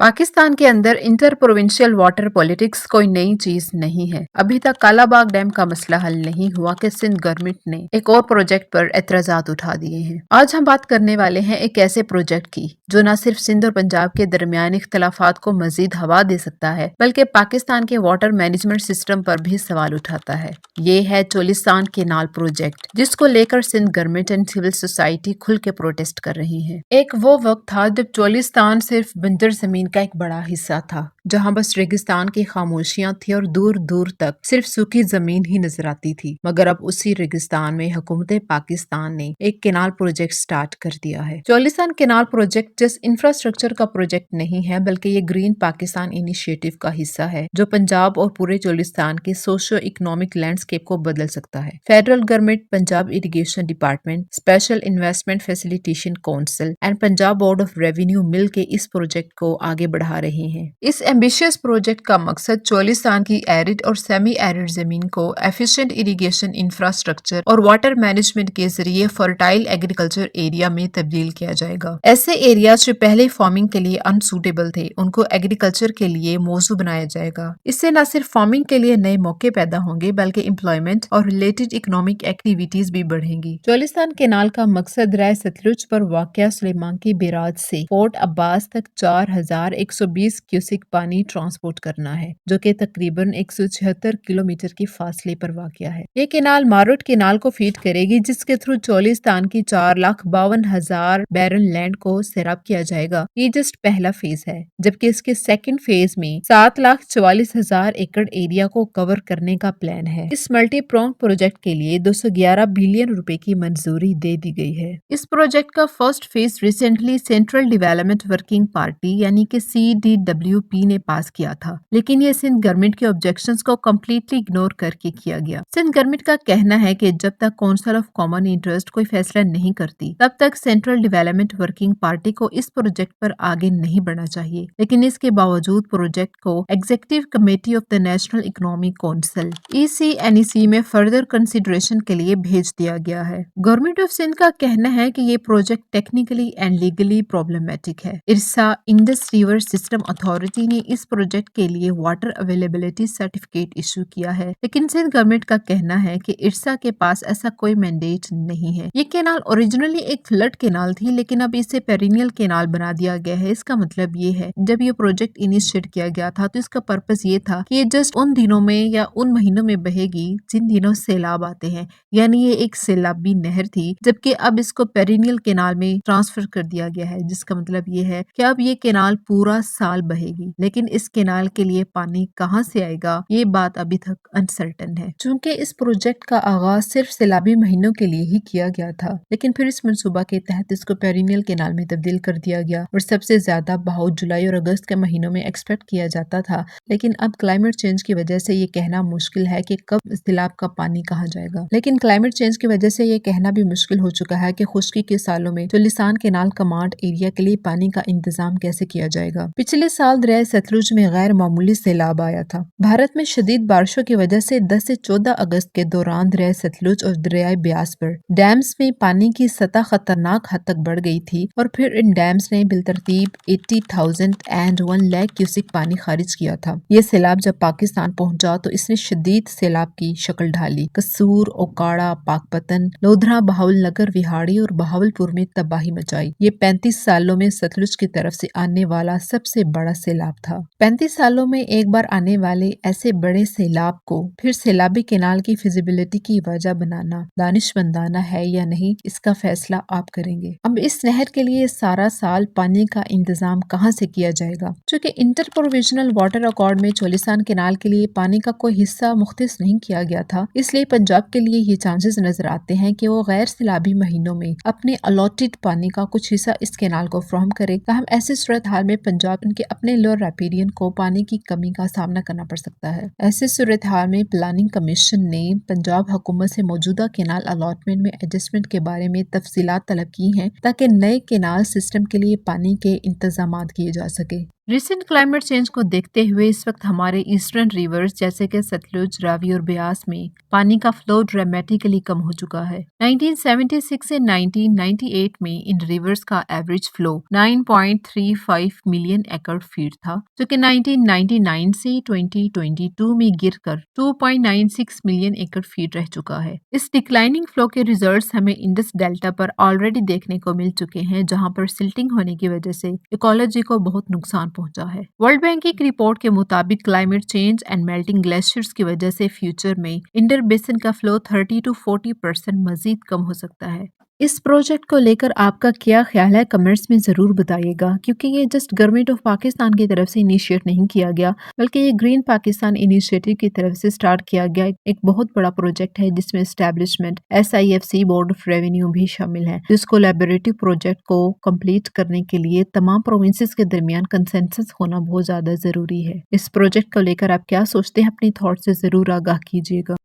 पाकिस्तान के अंदर inter provincial water politics कोई नई चीज नहीं है। अभी तक कालाबाग डैम का मसला हल नहीं हुआ कि सिंध गवर्नमेंट ने एक और प्रोजेक्ट पर एतराजात उठा दिए हैं। आज हम बात करने वाले हैं एक ऐसे प्रोजेक्ट की जो न सिर्फ सिंध और पंजाब के दरमियान इख्तलाफात को मजीद हवा दे सकता है बल्कि पाकिस्तान के वाटर मैनेजमेंट सिस्टम पर भी सवाल उठाता है। ये है चोलिस्तान केनाल प्रोजेक्ट, जिसको लेकर Sindh government and civil society खुल के प्रोटेस्ट कर रही है। एक वो वक्त था जब चोलिस्तान सिर्फ बंजर जमीन का एक बड़ा हिस्सा था, जहां बस रेगिस्तान की खामोशियां थी और दूर दूर तक सिर्फ सूखी जमीन ही नजर आती थी। मगर अब उसी रेगिस्तान में हुकूमत पाकिस्तान ने एक केनाल प्रोजेक्ट स्टार्ट कर दिया है। Cholistan canal project just infrastructure का प्रोजेक्ट नहीं है, बल्कि ये ग्रीन पाकिस्तान इनिशिएटिव का हिस्सा है जो पंजाब और पूरे चोलिस्तान के सोशो इकोनॉमिक लैंडस्केप को बदल सकता है। Federal government, Punjab irrigation department, special investment facilitation council and Punjab board of revenue मिल के इस प्रोजेक्ट को आगे बढ़ा रहे हैं। इस एम्बिशियस प्रोजेक्ट का मकसद चोलिस्तान की एरिड और सेमी एरिड जमीन को एफिशिएंट इरिगेशन इंफ्रास्ट्रक्चर और वाटर मैनेजमेंट के जरिए फर्टाइल एग्रीकल्चर एरिया में तब्दील किया जाएगा। ऐसे एरिया जो पहले फार्मिंग के लिए अनसूटेबल थे, उनको एग्रीकल्चर के लिए मौजू बनाया जाएगा। इससे न सिर्फ फार्मिंग के लिए नए मौके पैदा होंगे बल्कि एम्प्लॉयमेंट और रिलेटेड इकोनॉमिक एक्टिविटीज भी बढ़ेंगी। चोलिस्तान केनाल का मकसद राय सतलुज पर वाक़या सुलेमान की बैराज से फोर्ट अब्बास तक 4120 क्यूसिक पानी ट्रांसपोर्ट करना है, जो कि तकरीबन 176 किलोमीटर की फासले पर वाक़या है। ये केनाल मारुट केनाल को फीड करेगी, जिसके थ्रू चोलिस्तान की 4,52,000 बैरन लैंड को सैराब किया जाएगा। ये जस्ट पहला फेज है, जबकि इसके सेकंड फेज में 7,44,000 एकड़ एरिया को कवर करने का प्लान है। इस मल्टी प्रोंग प्रोजेक्ट के लिए 211 बिलियन रुपए की मंजूरी दे दी गई है। इस प्रोजेक्ट का first phase recently central development working party यानी कि CDWP ने पास किया था, लेकिन ये सिंध गवर्नमेंट के ऑब्जेक्शंस को कम्प्लीटली इग्नोर करके किया गया। सिंध गवर्नमेंट का कहना है कि जब तक काउंसिल ऑफ कॉमन इंटरेस्ट कोई फैसला नहीं करती, तब तक सेंट्रल डेवलपमेंट वर्किंग पार्टी को इस प्रोजेक्ट पर आगे नहीं बढ़ना चाहिए। लेकिन इसके बावजूद प्रोजेक्ट को executive committee of the national economic council ECNEC में फर्दर कंसिडरेशन के लिए भेज दिया गया है। गवर्नमेंट ऑफ सिंध का कहना है कि ये project technically and legally problematic है। इरसा इंडस रिवर सिस्टम अथॉरिटी ने इस प्रोजेक्ट के लिए वाटर अवेलेबिलिटी सर्टिफिकेट इशू किया है, लेकिन सिंध गवर्नमेंट का कहना है कि इरसा के पास ऐसा कोई मैंडेट नहीं है। ये केनाल ओरिजिनली एक फ्लड केनाल थी, लेकिन अब इसे पेरिनियल केनाल बना दिया गया है। इसका मतलब ये है, जब ये प्रोजेक्ट इनिशिएट किया गया था तो इसका पर्पस ये था कि ये जस्ट उन दिनों में या उन महीनों में बहेगी जिन दिनों सैलाब आते हैं, यानी ये एक सैलाबी नहर थी। जबकि अब इसको पेरिनियल केनाल में ट्रांसफर कर दिया गया है, जिसका मतलब ये है कि अब ये केनाल पूरा साल बहेगी। लेकिन इस केनाल के लिए पानी कहां से आएगा, ये बात अभी तक अनसर्टन है। चूंकि इस प्रोजेक्ट का आगाज सिर्फ सैलाबी महीनों के लिए ही किया गया था, लेकिन फिर इस मंसूबा के तहत इसको पेरिनियल केनाल में तब्दील कर दिया गया और सबसे ज्यादा बहाव जुलाई और अगस्त के महीनों में एक्सपेक्ट किया जाता था। लेकिन अब क्लाइमेट चेंज की वजह से ये कहना मुश्किल है कि कब इस सैलाब का पानी कहाँ जाएगा। लेकिन क्लाइमेट चेंज की वजह से ये कहना भी मुश्किल हो चुका है कि खुश्की के सालों में चोलिस्तान केनाल कमांड एरिया के लिए पानी का इंतजाम कैसे किया जाएगा। पिछले साल दरिया सतलुज में गैर मामूली सैलाब आया था। भारत में शदीद बारिशों की वजह से 10 से 14 अगस्त के दौरान दरिया सतलुज और दरिया ब्यास पर डैम्स में पानी की सतह खतरनाक हद तक बढ़ गई थी और फिर इन डैम्स ने बिलतरतीब 80,000 एंड 1 लाख क्यूसिक पानी खारिज किया था। ये सैलाब जब पाकिस्तान पहुंचा तो इसने शदीद सैलाब की शक्ल ढाली। कसूर, ओकाड़ा, पाकपतन, लोधरा, बहावल नगर, विहाड़ी और बहावलपुर में तबाही मचाई। ये 35 सालों में सतलुज की तरफ से आने वाला सबसे बड़ा सैलाब था। 35 सालों में एक बार आने वाले ऐसे बड़े सैलाब को फिर सैलाबी केनाल की फिजिबिलिटी की वजह बनाना दानिशमंदाना है या नहीं, इसका फैसला आप करेंगे। अब इस नहर के लिए सारा साल पानी का इंतजाम कहां से किया जाएगा? चूँकि इंटर प्रोविजनल वाटर अकॉर्ड में चोलिस्तान केनाल के लिए पानी का कोई हिस्सा मुख्तस नहीं किया गया था, इसलिए पंजाब के लिए ये चांसेस नजर आते हैं कि वो गैर सैलाबी महीनों में अपने अलॉटेड पानी का कुछ हिस्सा इस केनाल को फ्राहम करे। ताहम ऐसी सूरत हाल में पंजाब के अपने लोअर रैपिडियन को पानी की कमी का सामना करना पड़ सकता है। ऐसी सूरत हाल में प्लानिंग कमीशन ने पंजाब हुकूमत से मौजूदा केनाल अलॉटमेंट में एडजस्टमेंट के बारे में तफसीलात तलब की हैं, ताकि नए केनाल सिस्टम के लिए पानी के इंतजाम किए जा सके। रिसेंट क्लाइमेट चेंज को देखते हुए इस वक्त हमारे ईस्टर्न रिवर्स जैसे कि सतलुज, रावी और ब्यास में पानी का फ्लो ड्रामेटिकली कम हो चुका है। 1976 से 1998 में इन रिवर्स का एवरेज फ्लो 9.35 मिलियन एकड़ फीट था, जो कि 1999 से 2022 में गिरकर 2.96 मिलियन एकड़ फीट रह चुका है। इस डिक्लाइनिंग फ्लो के रिजल्ट्स हमें इंडस डेल्टा पर ऑलरेडी देखने को मिल चुके हैं, जहां पर सिल्टिंग होने की वजह से इकोलॉजी को बहुत नुकसान पहुंचा है। वर्ल्ड बैंक की एक रिपोर्ट के मुताबिक climate change and melting glaciers की वजह से फ्यूचर में इंडर बेसिन का फ्लो 30 to 40% मजीद कम हो सकता है। इस प्रोजेक्ट को लेकर आपका क्या ख्याल है, कमेंट्स में ज़रूर बताइएगा, क्योंकि ये जस्ट गवर्नमेंट ऑफ पाकिस्तान की तरफ से इनिशिएट नहीं किया गया, बल्कि ये ग्रीन पाकिस्तान इनिशिएटिव की तरफ से स्टार्ट किया गया एक बहुत बड़ा प्रोजेक्ट है, जिसमें establishment SIFC board of revenue भी शामिल है। इस कोलैबोरेटिव प्रोजेक्ट को कंप्लीट करने के लिए तमाम प्रोविंसेस के दरमियान कंसेंसस होना बहुत ज़्यादा ज़रूरी है। इस प्रोजेक्ट को लेकर आप क्या सोचते हैं, अपनी थॉट से ज़रूर आगाह कीजिएगा।